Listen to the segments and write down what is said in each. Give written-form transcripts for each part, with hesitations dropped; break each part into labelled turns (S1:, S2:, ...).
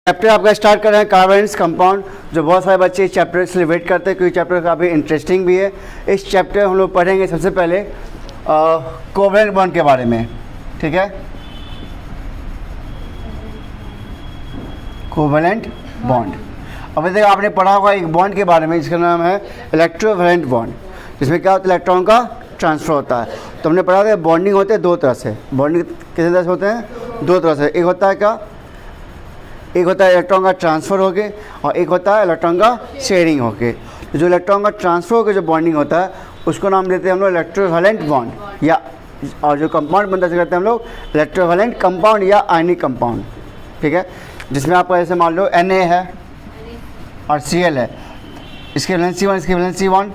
S1: Chapter आपका start कर रहे हैं कार्बन कंपाउंड, जो बहुत सारे बच्चे इस चैप्टर से वेट करते हैं क्योंकि चैप्टर काफ़ी इंटरेस्टिंग भी है। इस चैप्टर हम लोग पढ़ेंगे सबसे पहले कोवेलेंट बॉन्ड के बारे में, ठीक है। कोवेलेंट बॉन्ड, अब देखो आपने पढ़ा होगा एक बॉन्ड के बारे में जिसका नाम है इलेक्ट्रोवैलेंट बॉन्ड, जिसमें क्या होता है इलेक्ट्रॉन का ट्रांसफ़र होता है। तो हमने पढ़ा था बॉन्डिंग होते हैं दो तरह से। बॉन्डिंग कितने तरह से होते हैं? दो तरह से। एक होता है क्या, एक होता है इलेक्ट्रॉन का ट्रांसफ़र होके और एक होता है इलेक्ट्रॉन का शेयरिंग होके। तो जो इलेक्ट्रॉन का ट्रांसफ़र होकर जो बॉन्डिंग होता है उसको नाम देते हैं हम लोग इलेक्ट्रोवैलेंट बॉन्ड, या और जो कंपाउंड बनता है कहते हैं हम लोग इलेक्ट्रोवैलेंट कंपाउंड या आयनिक कंपाउंड, ठीक है। जिसमें आपका जैसे मान लो Na है और Cl है, इसके वैलेंसी 1 इसके वैलेंसी 1,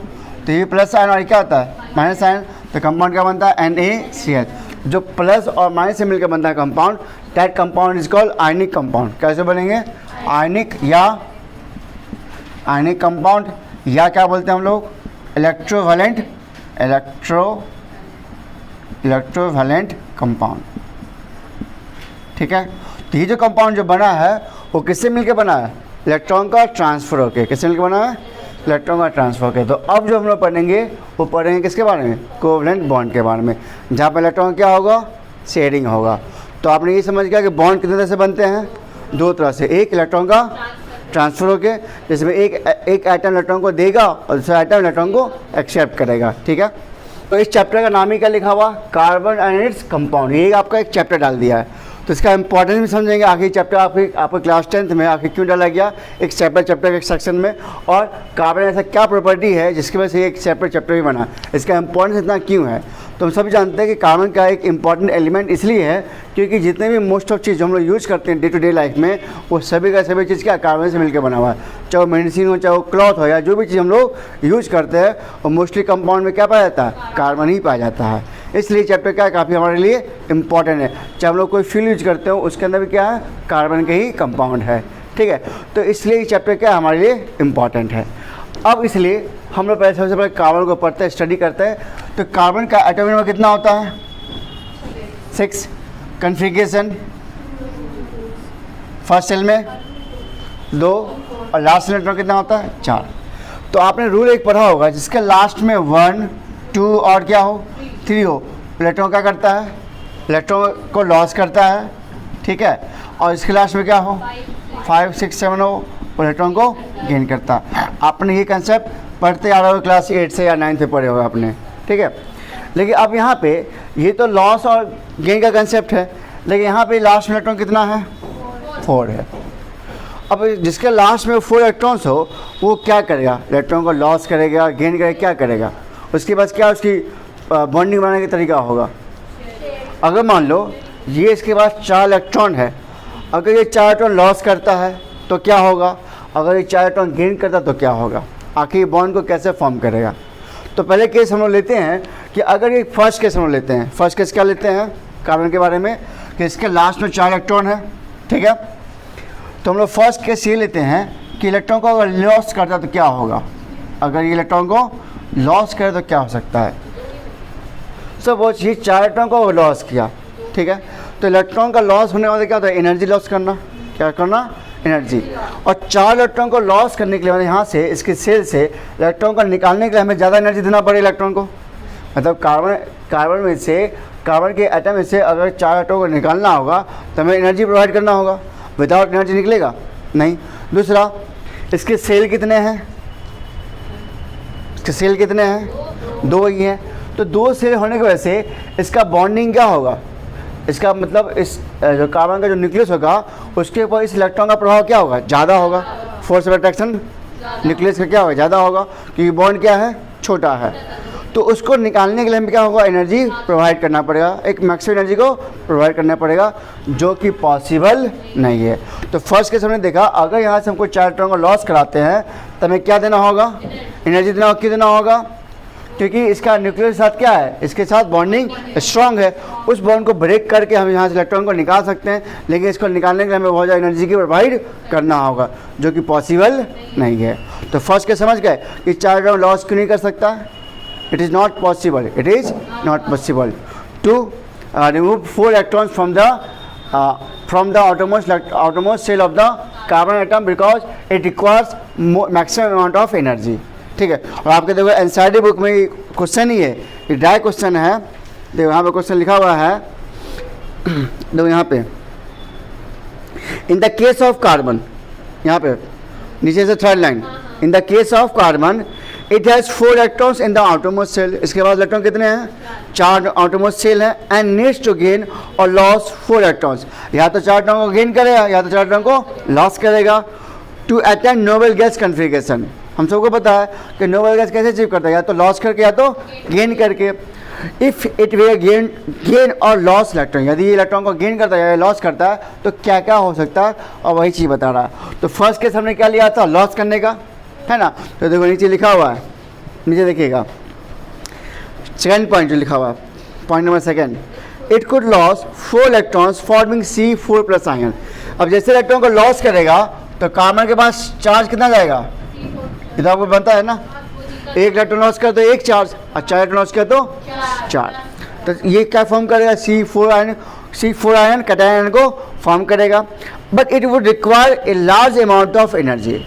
S1: तो ये प्लस आयन और क्या होता है माइनस आयन, तो कंपाउंड क्या बनता है NaCl। जो प्लस और माइनस से मिलकर बनता है compound, that compound is called ionic compound. कैसे बनेंगे? आयनिक या आयनिक कंपाउंड, या क्या बोलते हैं हम लोग इलेक्ट्रोवैलेंट इलेक्ट्रोवैलेंट कंपाउंड, ठीक है। तो ये जो कंपाउंड जो बना है वो किससे मिलकर बना है? इलेक्ट्रॉन का ट्रांसफ़र होके। किससे मिलकर बना है? इलेक्ट्रॉन का ट्रांसफ़र होके। तो अब जो हम लोग पढ़ेंगे वो पढ़ेंगे किसके बारे में? कोवेलेंट बॉन्ड के बारे में, जहाँ पर इलेक्ट्रॉन क्या होगा? शेयरिंग होगा। तो आपने ये समझ गया कि बॉन्ड कितने तरह से बनते हैं? दो तरह से। एक इलेक्ट्रॉन का ट्रांसफ़र होके, जिसमें एक एटम इलेक्ट्रॉन को देगा और दूसरा एटम इलेक्ट्रॉन को एक्सेप्ट करेगा, ठीक है। तो इस चैप्टर का नाम ही क्या लिखा हुआ? Carbon and its compound. ये आपका एक चैप्टर डाल दिया है। तो इसका इंपॉर्टेंस भी समझेंगे। आखिर चैप्टर आपको क्लास 10th में आखिर क्यों डाला गया एक चैप्टर के एक सेक्शन में, और कार्बन ऐसा क्या प्रॉपर्टी है जिसकी वजह से एक चैप्टर भी बना, इसका इंपॉर्टेंस इतना क्यों है। तो हम सभी जानते हैं कि कार्बन का एक इंपॉर्टेंट एलिमेंट इसलिए है क्योंकि जितने भी मोस्ट ऑफ चीज़ हम लोग यूज़ करते हैं डे टू डे लाइफ में, वो सभी का सभी चीज़ क्या कार्बन से मिलकर बना हुआ है। चाहे वो मेडिसिन हो, चाहे वो क्लॉथ हो, या जो भी चीज़ हम लोग यूज़ करते हैं वो मोस्टली कंपाउंड में क्या पाया जाता है? कार्बन ही पाया जाता है। इसलिए चैप्टर क्या है काफ़ी हमारे लिए इम्पॉर्टेंट है। चाहे हम लोग कोई फ्यूल यूज करते हो उसके अंदर भी क्या है? कार्बन के ही कंपाउंड है, ठीक है। तो इसलिए ये चैप्टर क्या हमारे लिए इम्पॉर्टेंट है। अब इसलिए हम लोग पहले सबसे पहले कार्बन को पढ़ते हैं, स्टडी करते हैं। तो कार्बन का एटॉमिक नंबर कितना होता है? 6। कन्फिगरेशन फर्स्ट सेल में 2 और लास्ट सेल में कितना होता है? 4। तो आपने रूल एक पढ़ा होगा जिसके लास्ट में 1, 2 और क्या हो 3 हो, इलेक्ट्रॉन क्या करता है? इलेक्ट्रॉन को लॉस करता है, ठीक है। और इसके लास्ट में क्या हो 5, 6, 7 हो, इलेक्ट्रॉन को गेन करता है। आपने ये कंसेप्ट पढ़ते आ रहे हो क्लास 8 से या 9 से पढ़े हो आपने, ठीक है। लेकिन अब यहाँ पे ये तो लॉस और गेन का कंसेप्ट है, लेकिन यहाँ पे लास्ट में इलेक्ट्रॉन कितना है? 4 है। अब जिसके लास्ट में 4 इलेक्ट्रॉन्स हो वो क्या करेगा? इलेक्ट्रॉन को लॉस करेगा, गेन करेगा, क्या करेगा? उसके बाद क्या उसकी बॉन्डिंग बनाने का तरीका होगा? अगर मान लो ये इसके पास 4 इलेक्ट्रॉन है, अगर ये 4 इलेक्ट्रॉन लॉस करता है तो क्या होगा? अगर ये 4 इलेक्ट्रॉन गेन करता तो क्या होगा? आखिर बॉन्ड को कैसे फॉर्म करेगा? तो पहले केस हम लोग लेते हैं कि अगर ये फर्स्ट केस हम लोग लेते हैं। फर्स्ट केस क्या लेते हैं कार्बन के बारे में कि इसके लास्ट में 4 इलेक्ट्रॉन है, ठीक है। तो हम लोग फर्स्ट केस ये लेते हैं कि इलेक्ट्रॉन को अगर लॉस करता तो क्या होगा? अगर ये इलेक्ट्रॉन को लॉस करे तो क्या हो सकता है? वो ये 4 इलेक्ट्रॉन को लॉस किया, ठीक है। तो इलेक्ट्रॉन का लॉस होने वाला क्या होता है? एनर्जी लॉस करना। क्या करना? एनर्जी। और 4 इलेक्ट्रॉन को लॉस करने के लिए यहाँ से इसके सेल से इलेक्ट्रॉन को निकालने के लिए हमें ज़्यादा एनर्जी देना पड़े इलेक्ट्रॉन को। मतलब कार्बन में से, कार्बन के एटम में से अगर 4 इलेक्ट्रॉन को निकालना होगा तो हमें एनर्जी प्रोवाइड करना होगा। विदाउट एनर्जी निकलेगा नहीं। दूसरा, इसके सेल कितने हैं? इसके सेल कितने हैं? 2 ही हैं। तो 2 सेल होने की वजह से इसका बॉन्डिंग क्या होगा? इसका मतलब इस जो कार्बन का जो न्यूक्लियस होगा उसके ऊपर इस इलेक्ट्रॉन का प्रभाव क्या होगा? ज़्यादा होगा। फोर्स ऑफ अट्रैक्शन न्यूक्लियस का क्या होगा? ज़्यादा होगा, क्योंकि बॉन्ड क्या है? छोटा है। तो उसको निकालने के लिए हमें क्या होगा? एनर्जी प्रोवाइड करना पड़ेगा, एक मैक्सिमम एनर्जी को प्रोवाइड करना पड़ेगा, जो कि पॉसिबल नहीं है। तो फर्स्ट केस हमने देखा अगर यहाँ से हमको 4 इलेक्ट्रॉन को लॉस कराते हैं तो हमें क्या देना होगा? एनर्जी देना होगा। क्यों देना होगा? क्योंकि इसका न्यूक्लियस के साथ क्या है? इसके साथ बॉन्डिंग स्ट्रांग है। उस बॉन्ड को ब्रेक करके हम यहाँ से इलेक्ट्रॉन को निकाल सकते हैं, लेकिन इसको निकालने के लिए हमें बहुत ज़्यादा एनर्जी की प्रोवाइड करना होगा, जो कि पॉसिबल नहीं है। तो फर्स्ट के समझ गए कि 4 इलेक्ट्रॉन लॉस क्यों नहीं कर सकता? It is not possible. It is not possible to remove 4 electrons from the from the outermost shell of the carbon atom because it requires maximum amount of energy। ठीक है, और आपके देखो एनसीईआरटी बुक में क्वेश्चन ही है, ये direct question है। देखो यहाँ पे क्वेश्चन लिखा हुआ है, देखो यहाँ पे in the case of carbon, यहाँ पे नीचे से third line, in the case of carbon it has 4 electrons in the outermost shell. इसके बाद इलेक्ट्रॉन कितने हैं? 4 आउटरमोस्ट शेल हैं। एंड नीड्स टू गेन और लॉस 4 इलेक्ट्रॉन्स, या तो 4 इलेक्ट्रॉन को गेन करेगा या तो 4 इलेक्ट्रॉन को लॉस करेगा। To attend noble gas configuration, हम सबको पता है कि नोबल गैस कैसे अचीव करता है, या तो लॉस करके या तो गेन करके। इफ़ इट वे गेन और लॉस इलेक्ट्रॉन, यदि ये इलेक्ट्रॉन को गेन करता है या लॉस करता है तो क्या क्या हो सकता है, और वही चीज़ बता रहा है। तो फर्स्ट केस हमने क्या लिया था? लॉस करने का, है ना। तो देखो नीचे लिखा हुआ है, नीचे देखिएगा सेकेंड पॉइंट जो लिखा हुआ है, point number second, it could loss 4 electrons forming C4+ ion. अब जैसे इलेक्ट्रॉन को लॉस करेगा तो कार्बन के पास चार्ज कितना जाएगा? इधर आपको बनता है ना, 1 इलेक्ट्रॉन लॉस कर तो 1 चार्ज, और 4 इलेक्ट्रॉन लॉस कर तो 4। तो ये क्या फॉर्म करेगा? C4 आयन कैटायन आयन को फॉर्म करेगा। But it would require a large amount of energy,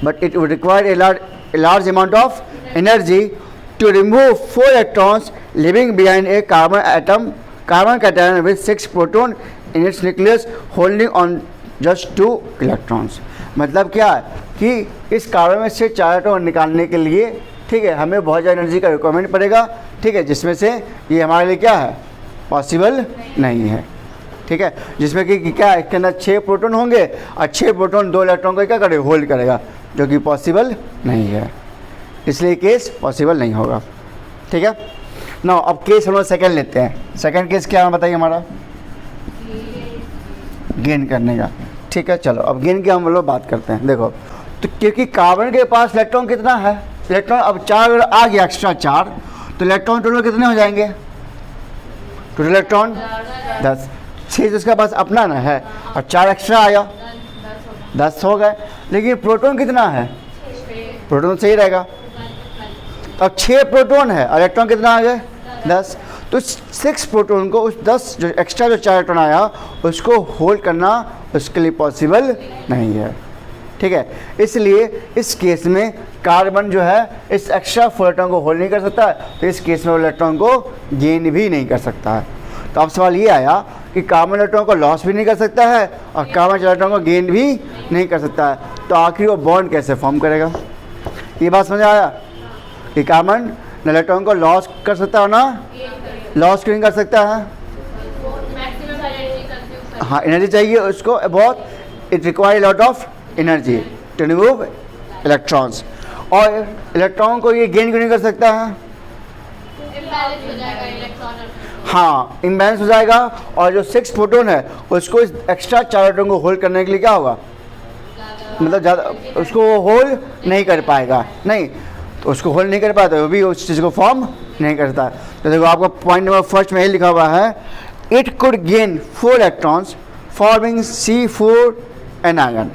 S1: a large amount of energy to remove 4 electrons leaving behind a carbon cation with 6 proton in its nucleus holding on just 2 electrons। मतलब क्या है कि इस carbon में से 4 electron निकालने के लिए, ठीक है, हमें बहुत ज़्यादा एनर्जी का रिक्वायरमेंट पड़ेगा, ठीक है, जिसमें से ये हमारे लिए क्या है? पॉसिबल नहीं है। ठीक है, जिसमें कि क्या इसके अंदर 6 प्रोटॉन होंगे और 6 प्रोटॉन 2 इलेक्ट्रॉन को क्या करेगा? होल्ड करेगा, जो कि पॉसिबल नहीं है, इसलिए केस पॉसिबल नहीं होगा। ठीक है ना। अब केस हम लोग सेकेंड लेते हैं। सेकेंड केस क्या है बताइए हमारा? गेन करने का। ठीक है, चलो अब गेन की हम लोग बात करते हैं। देखो, तो क्योंकि कार्बन के पास इलेक्ट्रॉन कितना है? इलेक्ट्रॉन अब 4 आ गया, एक्स्ट्रा 4, तो इलेक्ट्रॉन टोटल कितने हो जाएंगे? Total electron 10। 6 उसके पास अपना ना है और 4 एक्स्ट्रा आया, 10 हो गए। लेकिन प्रोटॉन कितना है? प्रोटॉन सही रहेगा। अब 6 प्रोटॉन है और इलेक्ट्रॉन कितना आ गए? 10। तो 6 प्रोटॉन को, उस 10 जो एक्स्ट्रा जो 4 इलेक्ट्रॉन आया उसको होल्ड करना उसके लिए पॉसिबल नहीं है। ठीक है, इसलिए इस केस में कार्बन जो है इस एक्स्ट्रा 4 इलेक्ट्रॉन को होल्ड नहीं कर सकता है, तो इस केस में वो इलेक्ट्रॉन को गेन भी नहीं कर सकता है। तो अब सवाल ये आया कि कार्बन इलेक्ट्रॉन को लॉस भी नहीं कर सकता है और कार्बन इलेक्ट्रॉन को गेन भी नहीं कर सकता है, तो आखिर वो बॉन्ड कैसे फॉर्म करेगा? ये बात समझ आया कि कार्बन इलेक्ट्रॉन को लॉस कर सकता है ना, लॉस क्यों नहीं कर सकता है? हाँ, एनर्जी चाहिए उसको बहुत, it require lot of energy to remove electrons. और इलेक्ट्रॉन को ये गेन क्यों नहीं कर सकता है? हाँ, इम्बैलेंस हो जाएगा, और जो 6 प्रोटॉन है उसको इस एक्स्ट्रा 4 इलेक्ट्रॉन को होल्ड करने के लिए क्या होगा? मतलब ज़्यादा उसको वो होल्ड नहीं कर पाएगा, नहीं, तो उसको होल्ड नहीं कर पाता, वो भी उस चीज़ को फॉर्म नहीं करता। तो देखो आपका पॉइंट नंबर फर्स्ट में ही लिखा हुआ है, it could gain 4 electrons forming C4 anion.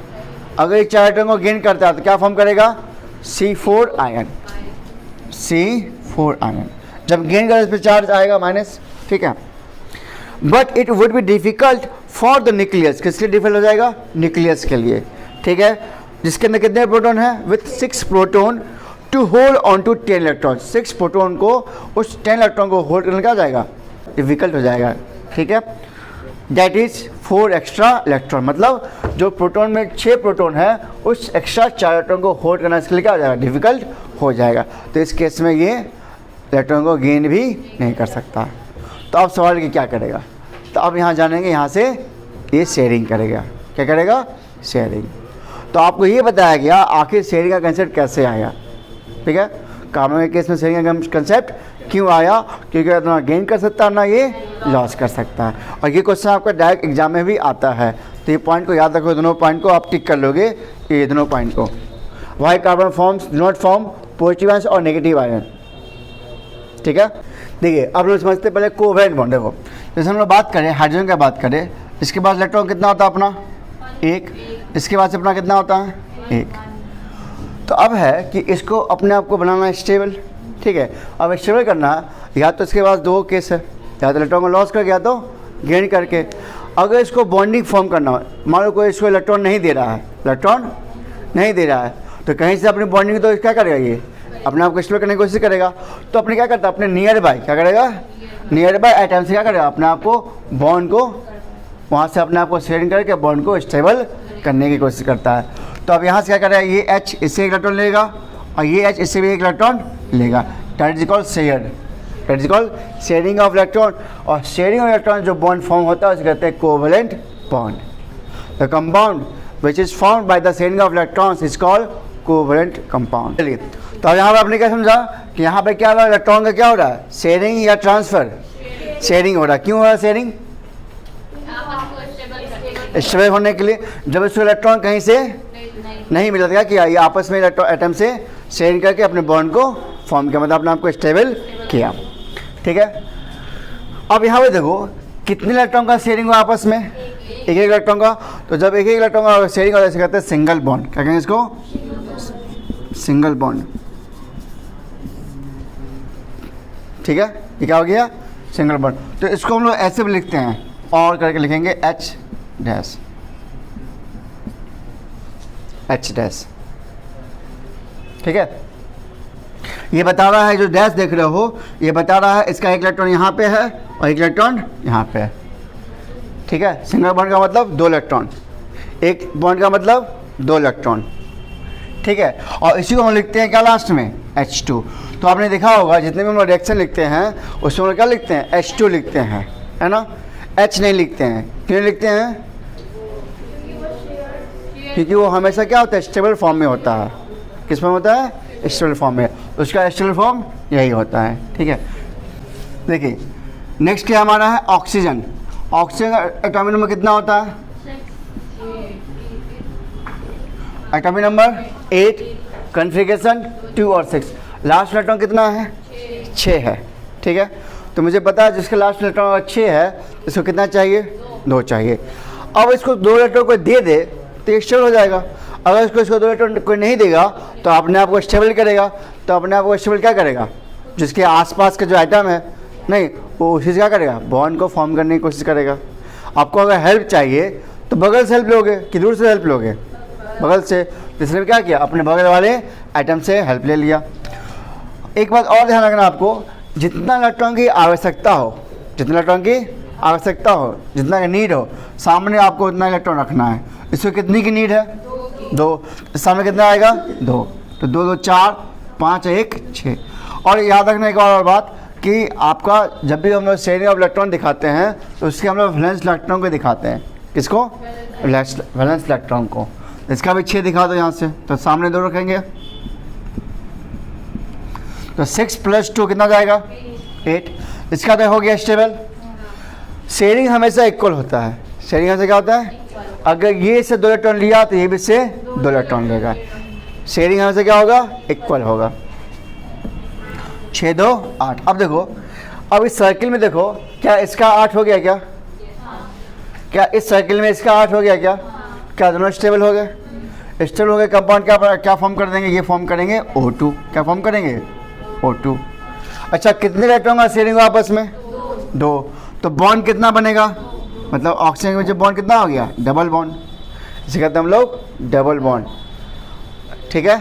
S1: अगर ये 4 इलेक्ट्रॉन को गेन करता है तो क्या फॉर्म करेगा? C4 ion, C4 ion. जब गेन करें इस पर चार्ज आएगा माइनस। ठीक है, but it would be difficult for the nucleus. किसके लिए डिफिकल्ट हो जाएगा? न्यूक्लियस के लिए। ठीक है, जिसके अंदर कितने प्रोटॉन है? With 6 proton to hold on to 10 electron. 6 proton को, उस 10 इलेक्ट्रॉन को होल्ड करने का जाएगा, डिफिकल्ट हो जाएगा। ठीक है, दैट इज 4 एक्स्ट्रा इलेक्ट्रॉन, मतलब जो प्रोटॉन में 6 प्रोटॉन है उस एक्स्ट्रा 4 इलेक्ट्रॉन को होल्ड करना इसके लिए क्या हो जाएगा? डिफिकल्ट हो जाएगा। तो इस केस में ये इलेक्ट्रॉन को गेन भी नहीं कर सकता। तो अब सवाल कि क्या करेगा? तो अब यहाँ जानेंगे, यहाँ से ये शेयरिंग करेगा। क्या करेगा? शेयरिंग। तो आपको ये बताया गया आखिर शेयरिंग का कंसेप्ट कैसे आया। ठीक है, कार्बन के केस में शेयरिंग का कंसेप्ट क्यों आया? क्योंकि ना गेन कर सकता है ना ये लॉस कर सकता है, और ये क्वेश्चन आपका डायरेक्ट एग्जाम में भी आता है। तो ये पॉइंट को याद रखो, दोनों पॉइंट को आप टिक कर लोगे, ये दोनों पॉइंट को। Why carbon forms do not form positive ion और नेगेटिव आयन। ठीक है, देखिए अब लोग समझते पहले कोवेलेंट बॉन्ड। देखो जैसे हम लोग बात करें हाइड्रोजन की बात करें, इसके पास इलेक्ट्रॉन कितना होता है अपना? 1। इसके पास अपना कितना होता है? 1। तो अब है कि इसको अपने आप को बनाना स्टेबल। ठीक है, अब स्टेबल करना या तो इसके पास 2 केस है, या तो इलेक्ट्रॉन को लॉस करके या तो गेन करके। अगर इसको बॉन्डिंग फॉर्म करना हो, मान लो कोई इसको इलेक्ट्रॉन नहीं दे रहा है, तो कहीं से अपनी बॉन्डिंग तो क्या करेगा, ये अपने आप को स्टोर करने की कोशिश करेगा। तो अपने क्या करता है, अपने नियर बाय एटम से क्या करेगा, अपने आप को बॉन्ड को वहाँ से अपने आप को शेयरिंग करके बॉन्ड को स्टेबल करने की कोशिश करता है। तो अब यहाँ से क्या करेगा, ये H इससे एक इलेक्ट्रॉन लेगा और ये H इससे भी एक इलेक्ट्रॉन लेगा। That is called sharing of electron. और शेयरिंग ऑफ इलेक्ट्रॉन जो बॉन्ड फॉर्म होता है उसे कहते हैं covalent bond. The compound which is formed by the sharing of electrons is called covalent compound. चलिए, तो अब यहाँ पर आपने क्या समझा कि यहाँ पे क्या हो रहा है, इलेक्ट्रॉन का क्या हो रहा है, शेयरिंग या ट्रांसफर, शेयरिंग हो रहा है। क्यों हो रहा है शेयरिंग, स्टेबल होने के लिए। जब इसको इलेक्ट्रॉन कहीं से नहीं मिला था कि ये आपस में एटम से शेयरिंग करके अपने बॉन्ड को फॉर्म किया, मतलब अपने आप को स्टेबल किया। ठीक है, अब यहाँ पे देखो कितने इलेक्ट्रॉन का शेयरिंग हुआ आपस में, एक इलेक्ट्रॉन का। तो जब एक इलेक्ट्रॉन का शेयरिंग होता है इसे कहते हैं सिंगल बॉन्ड। क्या कहेंगे इसको, सिंगल बॉन्ड। ठीक है, ये क्या हो गया, सिंगल बॉन्ड। तो इसको हम लोग ऐसे भी लिखते हैं, और करके लिखेंगे H डैश। ठीक है, ये बता रहा है, जो डैश देख रहे हो ये बता रहा है इसका एक इलेक्ट्रॉन यहाँ पे है और एक इलेक्ट्रॉन यहाँ पे है। ठीक है, सिंगल बॉन्ड का मतलब 2 इलेक्ट्रॉन, एक बॉन्ड का मतलब 2 इलेक्ट्रॉन। ठीक है, और इसी को हम लिखते हैं क्या लास्ट में, H2। तो आपने देखा होगा जितने भी हम लोग रिएक्शन लिखते हैं उसमें हम क्या लिखते हैं, H2 लिखते हैं, है ना, H नहीं लिखते हैं। क्यों लिखते हैं, क्योंकि वो हमेशा क्या होता है, स्टेबल फॉर्म में होता है। किस फॉर्म होता है, स्टेबल फॉर्म में। उसका स्टेबल फॉर्म यही होता है। ठीक है, देखिए नेक्स्ट क्या हमारा है, ऑक्सीजन। ऑक्सीजन का एटॉमिक नंबर कितना होता है, एटॉमिक नंबर 8, कॉन्फ़िगरेशन 2 और 6। लास्ट इलेक्ट्रॉन कितना है, 6 है। ठीक है, तो मुझे पता है जिसका लास्ट इलेक्ट्रॉन 6 है इसको कितना चाहिए, 2 चाहिए। अब इसको 2 इलेक्ट्रॉन कोई दे दे तो ये स्टेबल हो जाएगा। अगर इसको 2 इलेक्ट्रॉन कोई नहीं देगा तो अपने आप को स्टेबल करेगा। तो अपने आप को स्टेबल क्या करेगा, जिसके आसपास का जो आइटम है नहीं वो उसी से क्या करेगा, बॉन्ड को फॉर्म करने की कोशिश करेगा। आपको अगर हेल्प चाहिए तो बगल से हेल्प लोगे कि दूर से हेल्प लोगे, बगल से। इसलिए क्या किया, अपने बगल वाले आइटम से हेल्प ले लिया। एक बात और ध्यान रखना आपको, जितना इलेक्ट्रॉन की आवश्यकता हो, जितना का नीड हो, सामने आपको उतना इलेक्ट्रॉन रखना है। इसमें कितनी की नीड है, 2। सामने कितना आएगा, 2। तो 2 2 4, 5 1 6। और याद रखना एक और बात कि आपका जब भी हम लोग शेयरिंग ऑफ इलेक्ट्रॉन दिखाते हैं तो उसके हम लोग वैलेंस इलेक्ट्रॉन को दिखाते हैं। किसको, वैलेंस इलेक्ट्रॉन को। इसका भी 6 दिखा दो यहाँ से, तो सामने 2 रखेंगे। तो 6 + 2 कितना जाएगा, 8। इसका तो हो गया स्टेबल। शेयरिंग हमेशा इक्वल होता है। शेयरिंग हमेशा क्या होता है, अगर ये से 2 इलेक्ट्रॉन लिया तो ये भी से 2 इलेक्ट्रॉन लेगा। शेयरिंग हमेशा क्या होगा, इक्वल होगा। 6 2 8। अब देखो, अब इस सर्किल में देखो, क्या इसका 8 हो गया क्या, क्या इस सर्किल में इसका 8 हो गया क्या, क्या दोनों स्टेबल हो गए, स्टेबल हो गए। कंपाउंड क्या फॉर्म कर देंगे, ये फॉर्म करेंगे O2। क्या फॉर्म करेंगे, O2। अच्छा, कितने इलेक्ट्रॉन का शेयरिंग हुआ आपस में, 2। तो बॉन्ड कितना बनेगा, मतलब ऑक्सीजन में जो बॉन्ड कितना हो गया, डबल बॉन्ड। इसे कहते हैं हम लोग डबल बॉन्ड। ठीक है,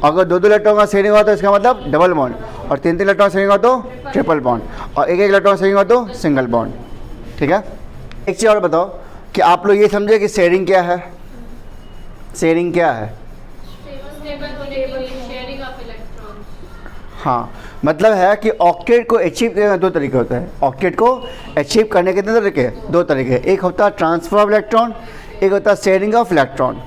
S1: अगर 2 इलेक्ट्रॉन का शेयरिंग हुआ तो इसका मतलब डबल बॉन्ड, और 3 इलेक्ट्रॉन शेयरिंग हुआ तो ट्रिपल बॉन्ड, और 1 इलेक्ट्रॉन शेयरिंग हुआ तो सिंगल बॉन्ड। ठीक है, एक चीज़ और बताओ कि आप लोग ये समझे कि शेयरिंग क्या है, शेयरिंग क्या है, हाँ, मतलब है कि ऑक्टेट को अचीव करने के 2 तरीके होते हैं। ऑक्टेट को अचीव करने के कितने तरीके, 2 तरीके। एक होता है ट्रांसफर ऑफ इलेक्ट्रॉन, एक होता है sharing of electron.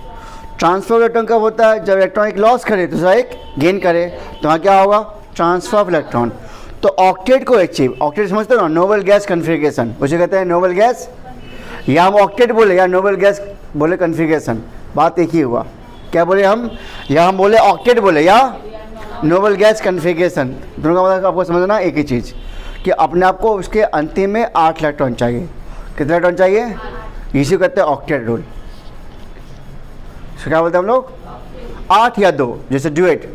S1: Transfer of electron कब होता है, जब इलेक्ट्रॉन एक लॉस करे दूसरा एक गेन करे, तो वहाँ क्या होगा, ट्रांसफर ऑफ इलेक्ट्रॉन। तो ऑक्टेट को अचीव, ऑक्टेट समझते हो ना, नोबल गैस कन्फिगरेशन, उसे कहते हैं नोबल गैस, या हम ऑक्टेट बोले या नोबल गैस बोले कन्फिगरेशन, बात एक ही हुआ। क्या बोले हम, या हम बोले ऑक्टेट बोले या नोबल गैस कन्फिगरेशन, दोनों का मतलब आपको समझना एक ही चीज़ कि अपने आप को उसके अंतिम में 8 इलेक्ट्रॉन चाहिए। कितने इलेक्ट्रॉन चाहिए, इसी को कहते हैं ऑक्टेट रूल। क्या बोलते हैं हम लोग, 8 या 2। जैसे ड्यूएट,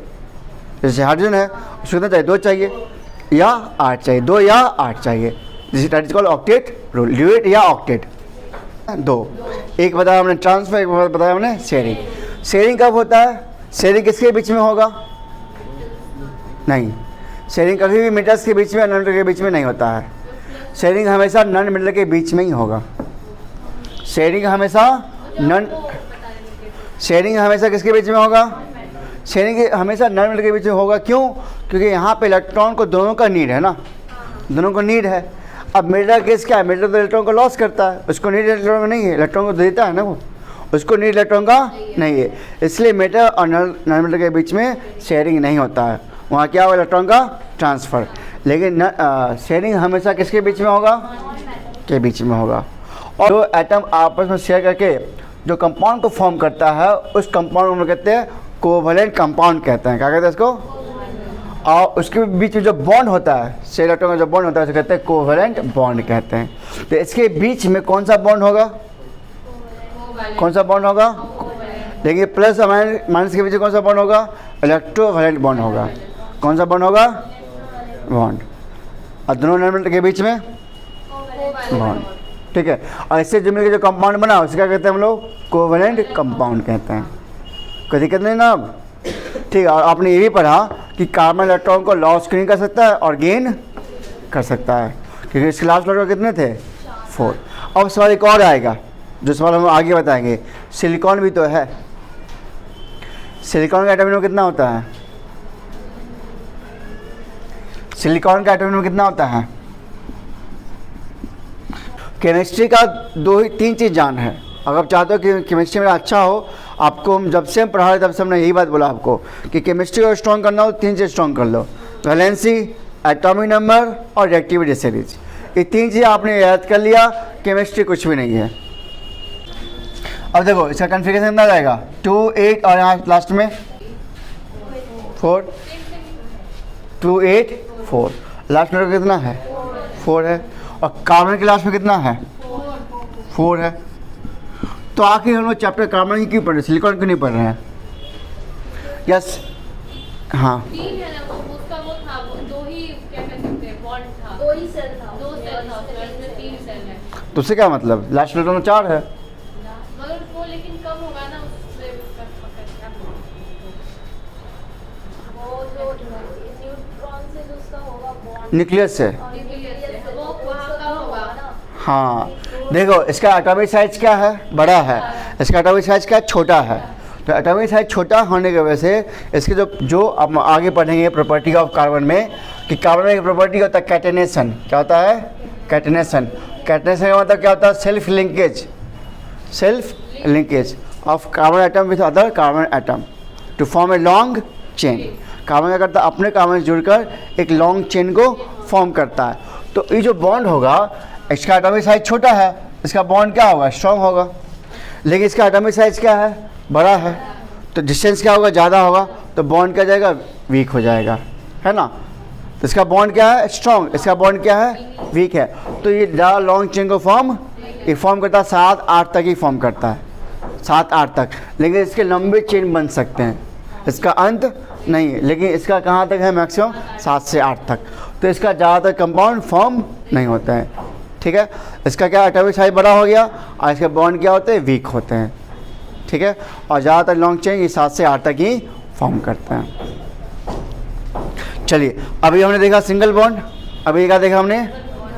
S1: जैसे हाइड्रोजन है उसको कितना चाहिए, 2 चाहिए या 8 चाहिए, 2 या 8 चाहिए। This is called octet rule, duet या ऑक्टेट। दो, एक बताया हमने ट्रांसफर, एक बताया हमने शेयरिंग। शेयरिंग कब होता है? शेयरिंग किसके बीच में होगा? नहीं, शेयरिंग कभी भी मीटर्स के बीच में, नॉन मीटर के बीच में नहीं होता है। शेयरिंग हमेशा नॉन मीटर के बीच में ही होगा। शेयरिंग हमेशा किसके बीच में होगा? शेयरिंग हमेशा नॉन मीटर के बीच में होगा। क्यों? क्योंकि यहाँ पे इलेक्ट्रॉन को दोनों का नीड है ना, दोनों को नीड है। अब मीटर केस क्या है? मीटर तो इलेक्ट्रॉन को लॉस करता है, उसको नीड इलेक्ट्रॉन का नहीं है, इलेक्ट्रॉन को देता है ना, वो उसको नीड इलेक्ट्रॉन का नहीं है। इसलिए मीटर और नॉन मीटर के बीच में शेयरिंग नहीं होता है, वहाँ क्या होगा? इलेक्ट्रॉन का ट्रांसफ़र। लेकिन शेयरिंग हमेशा किसके बीच में होगा? के बीच में होगा। और जो एटम आपस में शेयर करके जो कंपाउंड को फॉर्म करता है, उस कंपाउंड को हम कहते हैं कोवैलेंट कंपाउंड कहते हैं। क्या कहते हैं इसको? और उसके बीच में जो बॉन्ड होता है, शेयर इलेक्ट्रॉन का जो बॉन्ड होता है, उसे कहते हैं कोवैलेंट बॉन्ड कहते हैं। तो इसके बीच में कौन सा बॉन्ड होगा? कौन सा बॉन्ड होगा? देखिए, प्लस और माइनस के बीच में कौन सा बॉन्ड होगा? इलेक्ट्रोवैलेंट बॉन्ड होगा। कौन सा बॉन्ड होगा? बॉन्ड। और दोनों एलिमेंट के बीच में बॉन्ड, ठीक है। और इससे जो मिलकर जो कंपाउंड बना उसे क्या कहते हैं हम लोग? कोवैलेंट कंपाउंड कहते हैं। कोई दिक्कत नहीं ना अब? ठीक है। और आपने ये भी पढ़ा कि कार्बन इलेक्ट्रॉन को लॉस नहीं कर सकता है और गेन कर सकता है, क्योंकि इसके लास्ट इलेक्ट्रॉन कितने थे? 4। अब सवाल एक और आएगा, जो सवाल हम आगे बताएंगे। सिलिकॉन भी तो है, सिलिकॉन का एटॉमिक नंबर कितना होता है? सिलिकॉन का एटॉमिक नंबर कितना होता है? केमिस्ट्री का 2-3 चीज़ जान है। अगर आप चाहते हो कि केमिस्ट्री मेरा अच्छा हो, आपको जब से हम पढ़ा रहे तब से हमने यही बात बोला आपको कि केमिस्ट्री को स्ट्रॉन्ग करना हो 3 चीज़ स्ट्रॉन्ग कर लो: वैलेंसी, एटॉमिक नंबर और रिएक्टिविटी सीरीज। ये 3 चीज़ आपने याद कर लिया, केमिस्ट्री कुछ भी नहीं है। अब देखो इसका कन्फिगरेशन कितना जाएगा? 2, 8 और यहाँ लास्ट में 4, 2, 8, 4। लास्ट में कितना है? 4 है। और कार्बन के लास्ट में कितना है? 4 है। तो आखिर हम लोग चैप्टर कार्बन ही क्यों पढ़ रहे हैं, सिलिकॉन क्यों नहीं पढ़ रहे हैं? यस, हाँ, तो उससे क्या मतलब? लास्ट इलेक्ट्रॉन 4 है।
S2: लेकिन कम होगा ना उससे,
S1: न्यूक्लियस से,
S2: वो वहाँ कम होगा।
S1: हाँ। देखो इसका एटॉमिक साइज क्या है? बड़ा है। इसका एटॉमिक साइज क्या है? छोटा है। तो एटॉमिक साइज छोटा होने की वजह से इसके जो अब आगे पढ़ेंगे प्रॉपर्टी ऑफ कार्बन में, कि कार्बन में एक प्रॉपर्टी होता है कैटेनेशन। क्या होता है? कैटेनेशन। कैटेनेशन का मतलब क्या होता है? Self linkage, self linkage of carbon atom with other carbon atom to form a long chain. Carbon क्या करता है? अपने कार्बन से जुड़कर एक लॉन्ग चेन को फॉर्म करता है। तो ये जो बॉन्ड होगा, इसका एटॉमिक साइज छोटा है, इसका बॉन्ड क्या होगा? स्ट्रॉन्ग होगा। लेकिन इसका एटॉमिक साइज क्या है? बड़ा है। तो डिस्टेंस क्या होगा? ज़्यादा होगा, तो बॉन्ड क्या जाएगा? वीक हो जाएगा, है ना। तो इसका बॉन्ड क्या है? स्ट्रॉन्ग। इसका बॉन्ड क्या है? वीक है। तो ये ज़्यादा लॉन्ग चेन को फॉर्म करता है 7-8 तक ही फॉर्म करता है, 7-8 तक। लेकिन इसके लंबे चेन बन सकते हैं, इसका अंत नहीं है। लेकिन इसका कहाँ तक है? मैक्सिमम 7 से 8 तक। तो इसका ज़्यादातर कंपाउंड फॉर्म नहीं होता है, ठीक है। इसका क्या? एटॉमिक साइज बड़ा हो गया और इसके बॉन्ड क्या होते हैं? वीक होते हैं, ठीक है। और ज़्यादातर लॉन्ग चेन ये 7 से 8 तक ही फॉर्म करते हैं। चलिए, अभी हमने देखा सिंगल बॉन्ड, अभी क्या देखा हमने?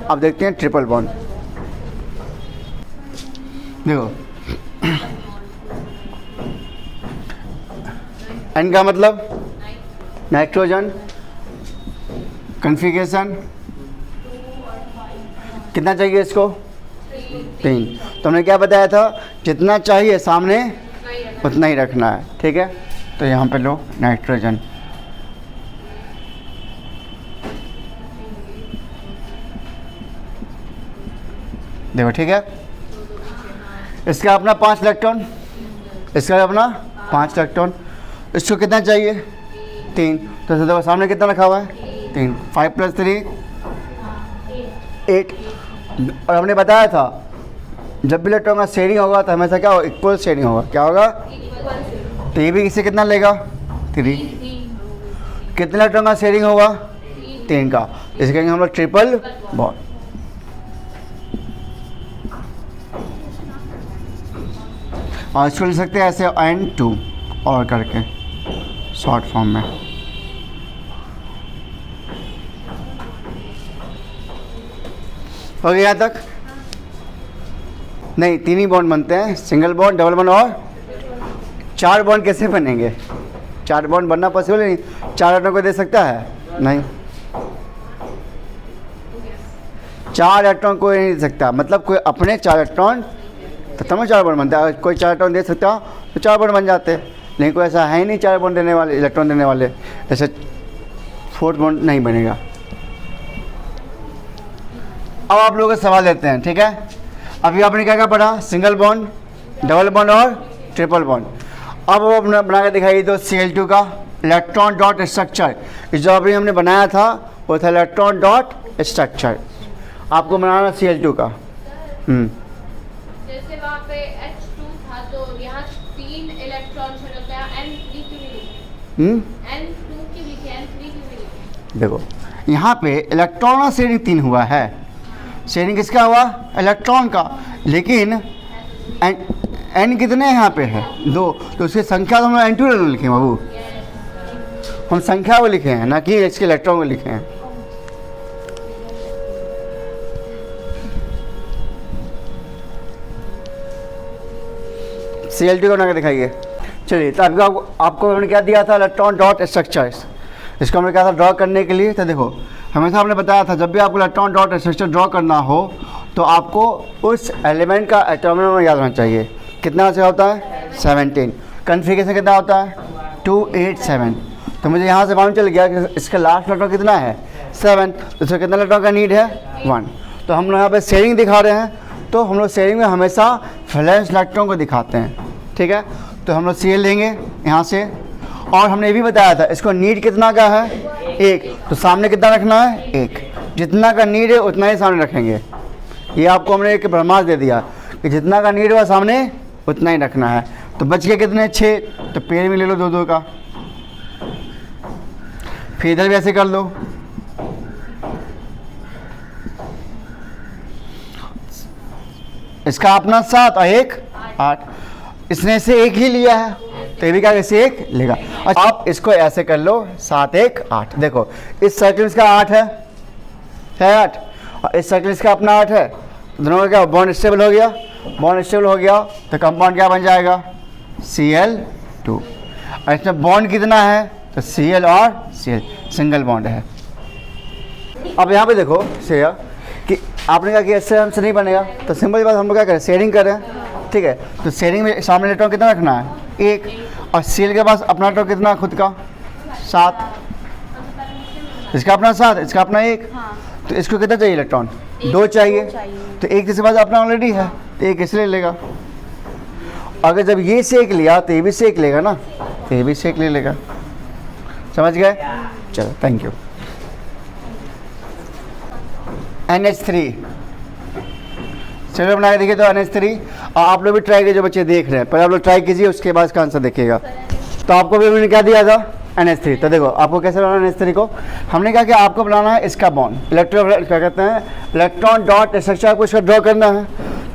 S1: अब देखते हैं ट्रिपल बॉन्ड। देखो एन का मतलब नाइट्रोजन, कन्फिगरेशन कितना चाहिए इसको? 3। तो हमने क्या बताया था? जितना चाहिए सामने उतना ही रखना है, ठीक है। तो यहाँ पे लो नाइट्रोजन, देखो, ठीक है। इसका अपना 5 इलेक्ट्रॉन, इसका अपना 5 इलेक्ट्रॉन। इसको कितना चाहिए? 3। तो देखो सामने कितना रखा हुआ है? 3। 5 + 3 8। और हमने बताया था जब भी इलेक्ट्रॉन का शेयरिंग होगा तो हमेशा क्या होगा? इक्वल शेयरिंग होगा। क्या होगा? तो ये भी इससे कितना लेगा? 3। कितने इलेक्ट्रॉन का शेयरिंग होगा? 3 का। इसे कहेंगे हम लोग ट्रिपल बॉन्ड। और इसको लिख सकते हैं ऐसे N2 और करके शॉर्ट फॉर्म में। हो गया यहाँ तक? नहीं, 3 ही बॉन्ड बनते हैं, सिंगल बॉन्ड, डबल बॉन्ड और 4 बॉन्ड कैसे बनेंगे? 4 बॉन्ड बनना पॉसिबल नहीं, 4 एटम को दे सकता है? नहीं, 4 इलेक्ट्रॉन कोई नहीं दे सकता, मतलब कोई अपने 4 इलेक्ट्रॉन तो तब 4 बॉन्ड बनता है। कोई 4 इलेक्ट्रॉन दे सकता तो 4 बॉन्ड बन जाते, लेकिन कोई ऐसा है ही नहीं 4 बॉन्ड देने वाले, इलेक्ट्रॉन देने वाले, ऐसे 4th बॉन्ड नहीं बनेगा। अब आप लोगों को सवाल देते हैं, ठीक है? अभी आपने क्या क्या पढ़ा? सिंगल बॉन्ड, डबल बॉन्ड और ट्रिपल बॉन्ड। अब वो अपना बना के दिखाइए तो Cl2 का इलेक्ट्रॉन डॉट स्ट्रक्चर, जो अभी हमने बनाया था वो था इलेक्ट्रॉन डॉट स्ट्रक्चर। आपको बनाना Cl2 का।
S2: जैसे वहाँ पे H2 था तो यहाँ 3 इलेक्ट्रॉन हो जाता है, N3 क्यों नहीं लिखे? N2 क्यों लिखे, N3 क्यों नहीं लिखे?
S1: देखो यहाँ पे इलेक्ट्रॉन का शेयरिंग 3 हुआ है, शेयरिंग किसका हुआ? इलेक्ट्रॉन का, लेकिन n कितने यहाँ पे है? 2, तो उसकी संख्या तो हम N2 लिखे हैं बाबू, हम संख्या को लिखे हैं ना कि इसके इलेक्ट्रॉन को लिखे हैं। Cl2 को बना के दिखाइए। चलिए, तो आपको हमने क्या दिया था? Electron dot structures. इसको हमने कहा था ड्रॉ करने के लिए, तो देखो हमेशा हमने बताया था जब भी आपको इलेक्ट्रॉन डॉट स्ट्रक्चर ड्रॉ करना हो तो आपको उस एलिमेंट का एटॉमिक नंबर याद होना चाहिए। कितना से होता है? 17। कन्फिगरेशन कितना होता है? 287। तो मुझे यहाँ से मालूम चल गया कि इसका लास्ट इलेक्ट्रॉन कितना है? 7। तो इसका कितना इलेक्ट्रॉन का नीड है? 1। तो हम लोग यहाँ पे शेयरिंग दिखा रहे हैं, तो हम लोग शेयरिंग में हमेशा फ्लैश इलेक्ट्रॉन को दिखाते हैं, ठीक है? तो हम लोग Cl लेंगे यहाँ से, और हमने ये भी बताया था इसको नीड कितना का है? 1। तो सामने कितना रखना है? 1। जितना का नीड है उतना ही सामने रखेंगे। ये आपको हमने एक ब्रह्मास्त्र दे दिया कि जितना का नीड हुआ सामने उतना ही रखना है। तो बच गए कितने? 6। तो पेड़ में ले लो 2-2 का, फिर इधर भी ऐसे कर लो। इसका अपना 7 और 1 8, इसने से 1 ही लिया है तो ये भी क्या ऐसे 1 लेगा। अच्छा, आप इसको ऐसे कर लो 7 1 8। देखो इस सर्कल इसका 8 है 8, और इस सर्कल इसका अपना 8 है, दोनों का क्या बॉन्ड स्टेबल हो गया? बॉन्ड स्टेबल हो गया तो कंपाउंड क्या बन जाएगा? Cl2। और इसमें बॉन्ड कितना है? तो Cl और Cl, सिंगल बॉन्ड है। अब यहाँ पे देखो शेयर कि आपने कहा कि इससे हमसे नहीं बनेगा, तो सिंपल बात हम लोग क्या करें? शेयरिंग करें, ठीक है? तो शेयरिंग में सामने इलेक्ट्रॉन कितना रखना है? 1, और Cl के पास अपना इलेक्ट्रॉन कितना खुद का? 7। इसका अपना 7, इसका अपना 1। तो इसको कितना चाहिए इलेक्ट्रॉन? 2 चाहिए। तो 1 जिसके पास अपना ऑलरेडी है तो 1 इसलिए लेगा। अगर जब ये से 1 लिया तो ये भी से 1 लेगा ना, तो ये भी से 1 ले लेगा। समझ गए? चलो, थैंक यू। NH3 चलो बना के देखिए तो NH3, और आप लोग भी ट्राई कीजिए, जो बच्चे देख रहे हैं पहले आप लोग ट्राई कीजिए, उसके बाद इसका आंसर देखिएगा। तो आपको भी मैंने क्या दिया था? NH3। तो देखो आपको कैसे बनाना है NH3 को? हमने कहा कि आपको बनाना है इसका बॉन्ड, इलेक्ट्रॉन क्या कहते हैं? इलेक्ट्रॉन डॉट स्ट्रक्चर, आपको इसका ड्रॉ करना है।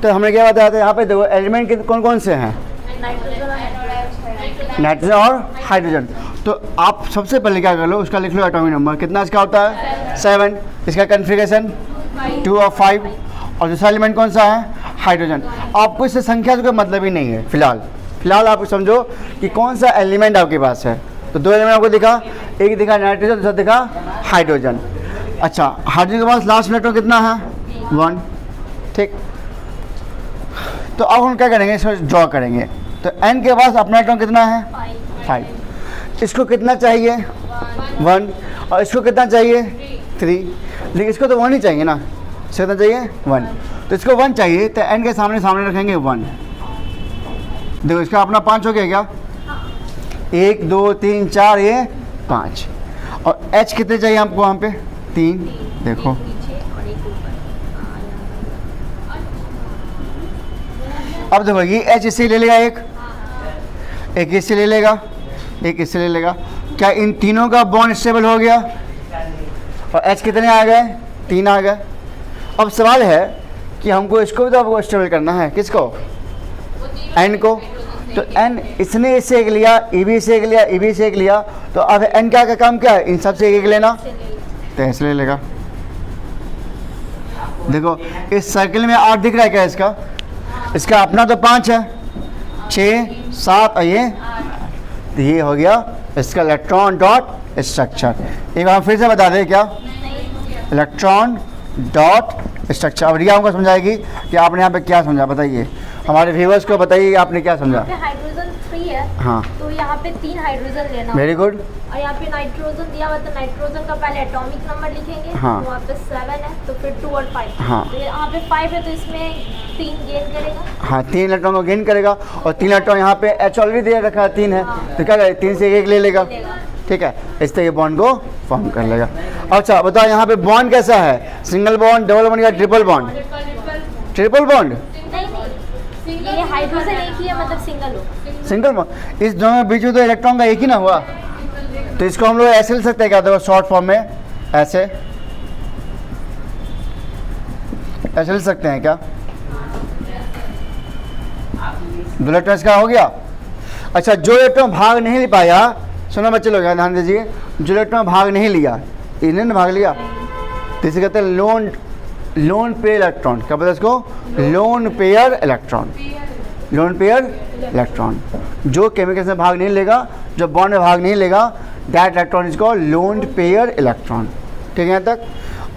S1: तो हमने क्या बताया था? यहाँ पे देखो एलिमेंट कौन कौन से हैं? नाइट्रोजन और हाइड्रोजन। तो आप सबसे पहले क्या कर लो, उसका लिख लो एटॉमिक नंबर। कितना इसका होता है? 7। इसका कन्फिगरेशन 2 और 5, और दूसरा एलिमेंट कौन सा है? हाइड्रोजन। आपको इससे संख्या से कोई मतलब ही नहीं है फिलहाल आप समझो कि कौन सा एलिमेंट आपके पास है। तो 2 एलिमेंट आपको दिखा, एक दिखा नाइट्रोजन, दूसरा दिखा हाइड्रोजन। अच्छा, हाइड्रोजन के पास लास्ट इलेक्ट्रॉन कितना है? 1, ठीक। तो अब हम क्या करेंगे? इसको ड्रॉ करेंगे। तो n के पास अपना इलेक्ट्रॉन कितना है? 5। इसको कितना चाहिए? 1। और इसको कितना चाहिए? 3। लेकिन इसको तो 1 ही चाहिए ना, इसको कितना चाहिए? 1। तो इसको 1 चाहिए, तो n के सामने रखेंगे 1। देखो इसका अपना 5 हो गया क्या? 1 2 3 4, ये 5। और H कितने चाहिए हमको वहाँ पे? 3। देखो अब देखो ये H इससे ले लेगा, एक इससे ले लेगा, एक इससे ले लेगा। क्या इन तीनों का बॉन्ड स्टेबल हो गया? और H कितने आ गए? 3 आ गए। अब सवाल है कि हमको इसको भी तो आपको स्टेबल करना है। किसको? N को। तो n इसने इससे एक लिया, ई बी से एक लिया, ई बी से एक लिया, तो अब n क्या का काम क्या है, इन सब से एक लेना, तो ऐसे ले लेगा। देखो इस सर्किल में 8 दिख रहा है क्या इसका, इसका अपना तो 5 है, 6 7 और ये हो गया इसका इलेक्ट्रॉन डॉट स्ट्रक्चर। एक बार फिर से बता दें क्या, इलेक्ट्रॉन डॉट स्ट्रक्चर। अब रिया हमको समझाएगी कि आपने यहाँ पे क्या समझा, बताइए हमारे व्यूअर्स को, बताइए आपने क्या समझा।
S3: हाइड्रोजन 3 है,
S1: हाँ
S3: तो यहाँ पे 3 हाइड्रोजन लेना
S1: वेरी गुड।
S3: और यहाँ पे नाइट्रोजन दिया हुआ, तो नाइट्रोजन का पहले एटॉमिक नंबर लिखेंगे।
S1: हाँ।
S3: तो वहाँ पे 7 है, तो फिर 2 और 5।
S1: हाँ।
S3: तो यहाँ पे 5 है, तो इसमें 3 गेन करेगा।
S1: हाँ 3 इलेक्ट्रॉन को गेन करेगा, और 3 इलेक्ट्रॉन यहाँ पे एच ऑलरेडी दे रखा है 3 है, तो क्या करेगा 3 से एक ले लेगा, ठीक है, इस तरह बॉन्ड को फॉर्म कर लेगा। अच्छा बताओ यहाँ पे बॉन्ड कैसा है, सिंगल बॉन्ड, डबल बॉन्ड या ट्रिपल बॉन्ड? Triple bond.
S3: नहीं, ये हाइड्रोजन एक ही है, मतलब सिंगल हो।
S1: सिंगल बॉन्ड, इस दोनों के बीच में तो इलेक्ट्रॉन का एक ही ना हुआ, तो इसको हम लोग ऐसे लिख सकते हैं क्या, देखो शॉर्ट फॉर्म में ऐसे लिख सकते हैं क्या, दो इलेक्ट्रॉन इसका हो गया। अच्छा जो इलेक्ट्रॉन भाग नहीं ले पाया, सुनो बच्चे लोग ध्यान दीजिए, जो इलेक्ट्रॉन भाग नहीं लिया, इन्होंने भाग लिया, तो इसे कहते हैं लोन पेयर इलेक्ट्रॉन। क्या बोलते हैं इसको, lone pair electron. Lone pair electron जो केमिकल्स में भाग नहीं लेगा, जो बॉन्ड में भाग नहीं लेगा, that electron is called lone pair electron. ठीक है यहाँ तक।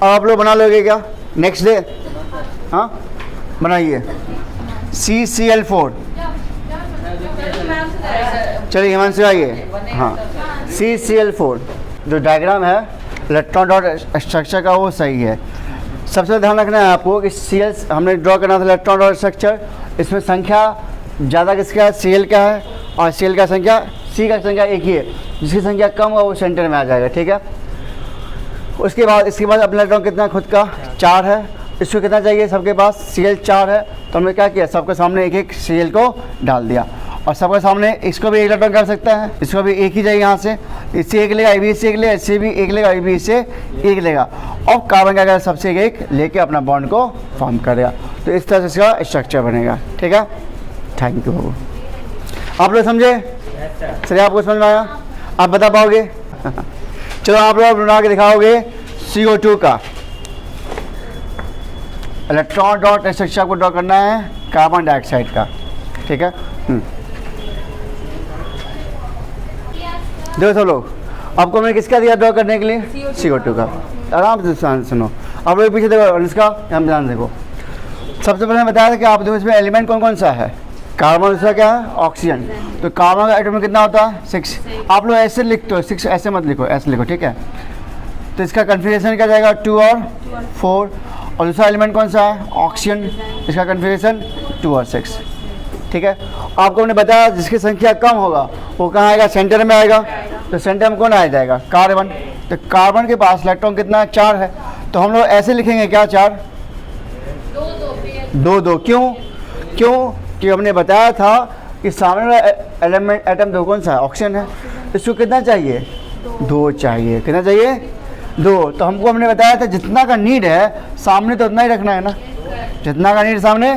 S1: अब आप लोग बना लोगे क्या नेक्स्ट डे, हाँ बनाइए CCl4। चलिए हिमांशु आइए, हाँ CCl4 जो डायग्राम है इलेक्ट्रॉन डॉट स्ट्रक्चर का वो सही है। सबसे ध्यान रखना है आपको कि Cl हमने ड्रॉ करना था इलेक्ट्रॉन डॉट स्ट्रक्चर, इसमें संख्या ज़्यादा किसका है, Cl का है, और Cl का संख्या, C का संख्या एक ही है, जिसकी संख्या कम हो वो सेंटर में आ जाएगा, ठीक है। उसके बाद इसके बाद अपना इलेक्ट्रॉन कितना खुद का 4 है, इसको कितना चाहिए, सबके पास Cl 4 है, तो हमने क्या किया, सबके सामने एक एक Cl को डाल दिया, और सबके सामने इसको भी एक इलेक्ट्रॉन कर सकता है, इसको भी एक ही जाएगा यहाँ से, इससे एक लेगा, ये भी इससे एक लेगा, इससे भी एक लेगा, ये भी इससे एक लेगा, और कार्बन क्या करेगा, सबसे एक लेके अपना बॉन्ड को फॉर्म करेगा। तो इस तरह से इसका स्ट्रक्चर बनेगा, ठीक है। थैंक यू बाबू, आप लोग समझे, सर आपको समझ में आया, आप बता पाओगे? चलो आप लोग बना के दिखाओगे CO2 का इलेक्ट्रॉन डॉट स्ट्रक्चर आपको ड्रॉ करना है कार्बन डाइऑक्साइड का, ठीक है। देखो सब लोग, आपको मैंने किसका दिया ड्रॉ करने के लिए, CO2 का। आराम से सुनो, आप लोग पीछे देखो, इसका हम ध्यान देखो। सबसे पहले बताया था कि आप देखो इसमें एलिमेंट कौन कौन सा है, कार्बन, दूसरा क्या है ऑक्सीजन, तो कार्बन का एटम कितना होता है 6। आप लोग ऐसे लिखते हो 6, ऐसे मत लिखो, ऐसे लिखो, ठीक है। तो इसका कन्फिगरेशन क्या जाएगा 2 और 4, और दूसरा एलिमेंट कौन सा है ऑक्सीजन, इसका कन्फिगरेशन 2 और 6, ठीक है। आपको हमने बताया जिसकी संख्या कम होगा वो कहाँ आएगा, सेंटर में आएगा, तो सेंटर में कौन आ जाएगा, कार्बन। तो कार्बन के पास इलेक्ट्रॉन कितना है 4 है, तो हम लोग ऐसे लिखेंगे क्या 4 2 क्यों कि हमने बताया था कि सामने वाला एलिमेंट एटम दो कौन सा है ऑक्सीजन है, इसको कितना चाहिए 2 चाहिए, कितना चाहिए 2। तो हमको हमने बताया था जितना का नीड है सामने तो उतना ही रखना है ना, जितना का नीड सामने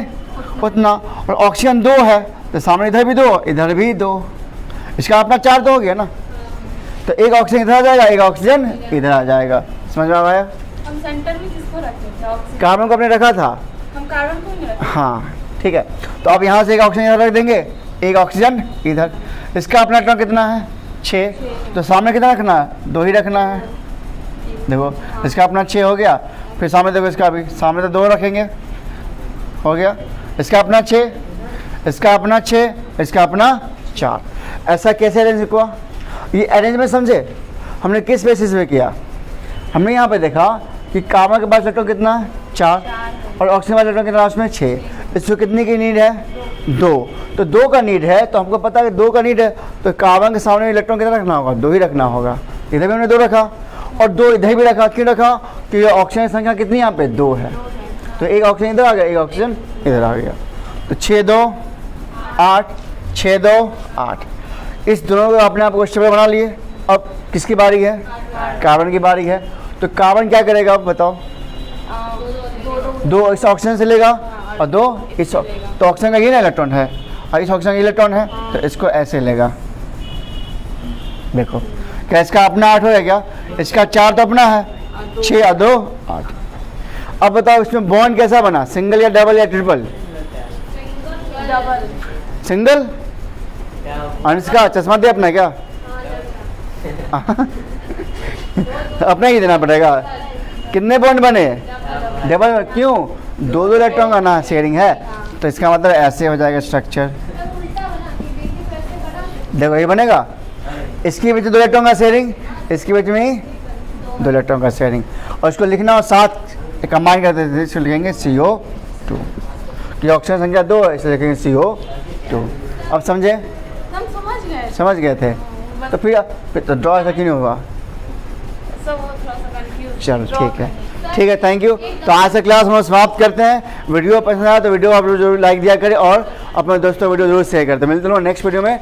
S1: उतना, और ऑक्सीजन 2 है तो सामने इधर भी 2 इधर भी 2, इसका अपना 4 तो हो गया ना, तो एक ऑक्सीजन इधर आ जाएगा, एक ऑक्सीजन इधर आ जाएगा। समझ में आया?
S2: हम सेंटर में किसको रखते थे, ऑक्सीजन?
S1: कार्बन को हमने रखा था,
S2: हम कार्बन को नहीं रखते।
S1: हाँ ठीक है। तो अब यहाँ से एक ऑक्सीजन इधर रख देंगे, एक ऑक्सीजन इधर, इसका अपना इलेक्ट्रॉन कितना है 6, तो सामने कितना रखना है 2 ही रखना है। देखो इसका अपना 6 हो गया, फिर सामने देखो इसका भी, सामने तो 2 रखेंगे, हो गया, इसका अपना 6, इसका अपना 6, इसका अपना 4। ऐसा कैसे अरेंज हुआ, ये अरेंजमेंट समझे हमने किस बेसिस पे किया, हमने यहाँ पे देखा कि कार्बन के पास इलेक्ट्रॉन कितना है 4, और ऑक्सीजन वाले इलेक्ट्रॉन कितना है उसमें 6, इसको कितने की नीड है 2, तो 2 का नीड है, तो हमको पता है कि 2 का नीड है, तो कार्बन के सामने इलेक्ट्रॉन कितना रखना होगा 2 ही रखना होगा। इधर भी हमने 2 रखा और 2 इधर भी रखा, क्यों रखा, क्योंकि ऑक्सीजन की संख्या कितनी यहाँ पे 2 है, तो एक ऑक्सीजन इधर आ गया, एक ऑक्सीजन इधर आ गया, तो 6 2 8 6 2 8। इस दोनों को अपने आप को स्टेबल बना लिए। अब किसकी बारी है, कार्बन की बारी है, तो कार्बन क्या करेगा अब बताओ, 2 इस ऑक्सीजन से लेगा और 2 इस, तो ऑक्सीजन का ये ना इलेक्ट्रॉन है, और इस ऑक्सीजन इलेक्ट्रॉन है तो इसको ऐसे लेगा। देखो क्या इसका अपना 8 होगा क्या? इसका 4 तो अपना है, 6 और 2 8। अब बताओ इसमें बॉन्ड कैसा बना, सिंगल या डबल या ट्रिपल?
S3: डबल।
S1: सिंगल। अनुष्का चश्मा दे अपना क्या? अपना ही देना पड़ेगा। कितने बॉन्ड बने? डबल। क्यों? 2 इलेक्ट्रॉन का ना शेयरिंग है, तो इसका मतलब ऐसे हो जाएगा स्ट्रक्चर। देखो ये बनेगा, इसके बीच 2 इलेक्ट्रॉन का शेयरिंग, इसके बीच में 2 इलेक्ट्रॉन का शेयरिंग, और इसको लिखना हो साथ कंबाइन कर देते थे, इसको लिखेंगे CO2 की ऑक्सीजन संख्या 2 है, इसलिए लिखेंगे CO2। अब समझे?
S3: हम समझ गए।
S1: समझ गए थे तो फिर तो ड्रॉ ऐसा क्यों नहीं हुआ?
S3: सब वो थोड़ा सा कंफ्यूज।
S1: चलो ठीक है, ठीक है, थैंक यू। तो आज से क्लास हम समाप्त करते हैं। वीडियो पसंद आया तो वीडियो आप लोग जरूर लाइक दिया करें और अपने दोस्तों वीडियो जरूर शेयर करते हैं। मिलते हैं नेक्स्ट वीडियो में।